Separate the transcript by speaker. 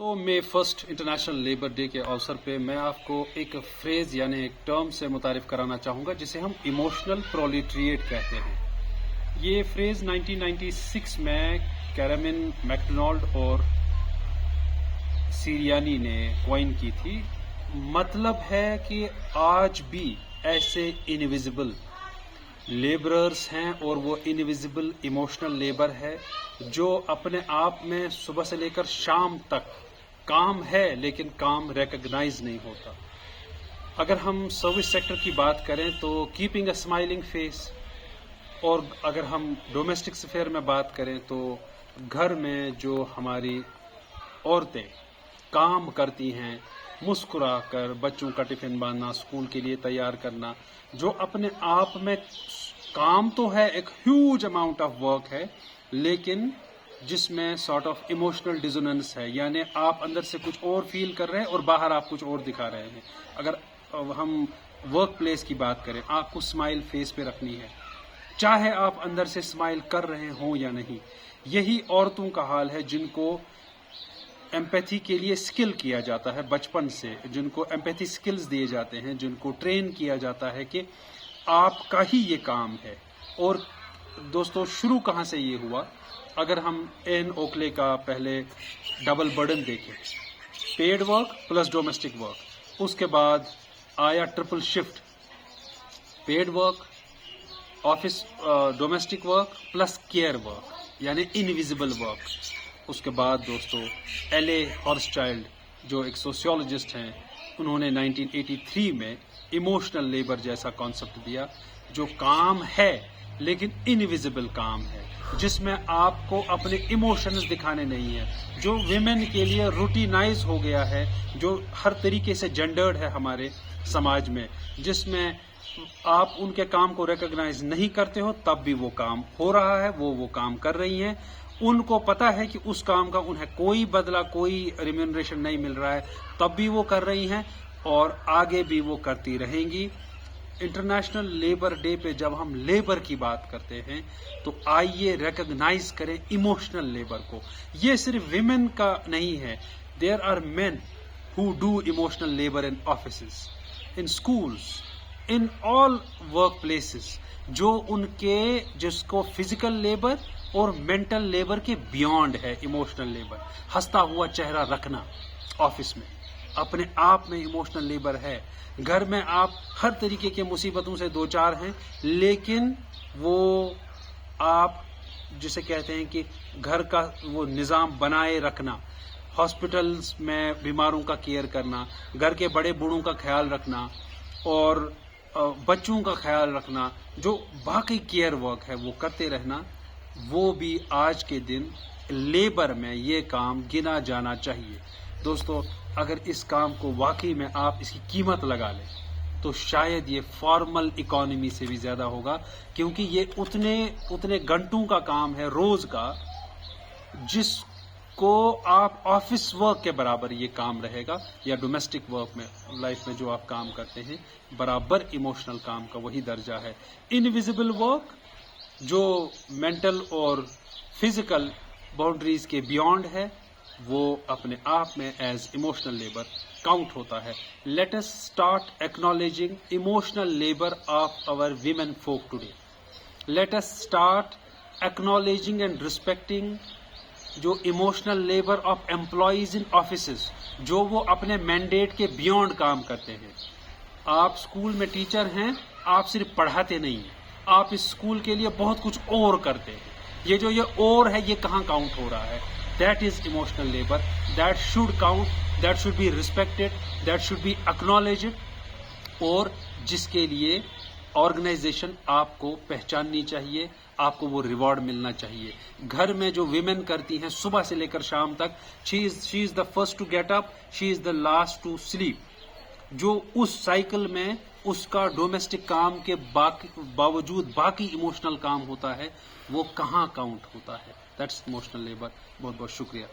Speaker 1: तो मे first international labour day के अवसर पे मैं आपको एक फ्रेज यानी एक टर्म से मुतारिफ कराना चाहूँगा जिसे हम इमोशनल प्रोलेटरिएट कहते हैं। ये फ्रेज 1996 में कैरामिन मैकडोनाल्ड और सीरियानी ने कॉइन की थी। मतलब है कि आज भी ऐसे इनविजिबल लेबरर्स हैं और वो इनविजिबल इमोशनल लेबर है जो अपने आप में सुबह से लेकर शाम तक काम है लेकिन काम रिकॉग्नाइज नहीं होता। अगर हम सर्विस सेक्टर की बात करें तो कीपिंग अ स्माइलिंग फेस, और अगर हम डोमेस्टिक स्फेयर में बात करें तो घर में जो हमारी औरतें काम करती हैं मुस्कुरा कर, बच्चों का टिफिन बांधना, स्कूल के लिए तैयार करना, जो अपने आप में काम तो है, एक ह्यूज अमाउंट ऑफ वर्क है, लेकिन जिसमें सॉर्ट ऑफ इमोशनल डिसोनेंस है, यानी आप अंदर से कुछ और फील कर रहे हैं और बाहर आप कुछ और दिखा रहे हैं। अगर हम वर्क प्लेस की बात करें, आपको स्माइल फेस पे रखनी है, चाहे आप अंदर से स्माइल कर रहे हों या नहीं। यही औरतों का हाल है जिनको एम्पैथी के लिए स्किल किया जाता है बचपन से, जिनको एम्पैथी स्किल्स दिए जाते हैं, जिनको ट्रेन किया जाता है कि आपका ही ये काम है। और दोस्तों, शुरू कहाँ से ये हुआ? अगर हम एन ओकले का पहले डबल बर्डन देखें, paid work plus domestic work, उसके बाद आया triple shift, paid work, office domestic work plus care work, यानी इनविजिबल वर्क। उसके बाद दोस्तों एले हॉर्सचाइल्ड जो एक सोशियोलॉजिस्ट हैं, उन्होंने 1983 में इमोशनल लेबर जैसा कॉन्सेप्ट दिया, जो काम है लेकिन इनविजिबल काम है, जिसमें आपको अपने इमोशंस दिखाने नहीं है, जो विमेन के लिए रूटीनाइज हो गया है, जो हर तरीके से जेंडर्ड है हमारे समाज में, जिसमें आप उनके काम को रिकॉग्नाइज नहीं करते हो तब भी वो काम हो रहा है, वो काम कर रही हैं। उनको पता है कि उस काम का उन्हें कोई बदला, कोई रिम्यूनरेशन नहीं मिल रहा है, तब भी वो कर रही हैं और आगे भी वो करती रहेंगी। इंटरनेशनल लेबर डे पे जब हम लेबर की बात करते हैं तो आइए रिकॉग्नाइज करें इमोशनल लेबर को। ये सिर्फ विमेन का नहीं है, there are men who do emotional labour in offices, in schools, in all workplaces, जो जिसको फिजिकल लेबर और मेंटल लेबर के बियॉन्ड है इमोशनल लेबर। हंसता हुआ चेहरा रखना ऑफिस में अपने आप में इमोशनल लेबर है। घर में आप हर तरीके के मुसीबतों से दो चार हैं, लेकिन वो आप जिसे कहते हैं कि घर का वो निज़ाम बनाए रखना, हॉस्पिटल्स में बीमारों का केयर करना, घर के बड़े बूढ़ों का ख्याल रखना और बच्चों का ख्याल रखना, जो बाकी केयर वर्क है वो करते रहना, वो भी आज के दिन लेबर में ये काम गिना जाना चाहिए। दोस्तों, अगर इस काम को वाकई में आप इसकी कीमत लगा लें तो शायद ये फॉर्मल इकोनॉमी से भी ज्यादा होगा, क्योंकि ये उतने घंटों का काम है रोज का, जिसको आप ऑफिस वर्क के बराबर ये काम रहेगा, या डोमेस्टिक वर्क में लाइफ में जो आप काम करते हैं बराबर इमोशनल काम का वही दर्जा है। इनविजिबल वर्क जो मेंटल और फिजिकल बाउंड्रीज के बियॉन्ड है, वो अपने आप में एज इमोशनल लेबर काउंट होता है। Let us start acknowledging emotional labour of our women folk today. Let us start acknowledging and respecting जो emotional labour of employees in offices, जो वो अपने मैंडेट के बियॉन्ड काम करते हैं। आप स्कूल में टीचर हैं, आप सिर्फ पढ़ाते नहीं हैं, आप इस स्कूल के लिए बहुत कुछ और करते हैं। ये और है, ये कहाँ काउंट हो रहा है? That is emotional labor. That should count. That should be respected. That should be acknowledged. और जिसके लिए ऑर्गेनाइजेशन आपको पहचाननी चाहिए, आपको वो रिवॉर्ड मिलना चाहिए। घर में जो विमेन करती हैं सुबह से लेकर शाम तक, she is the first to get up, she is the last to sleep. जो उस साइकिल में उसका डोमेस्टिक काम के बावजूद बाकी इमोशनल काम होता है, वो कहाँ काउंट होता है? That's emotional labour. बहुत बहुत शुक्रिया।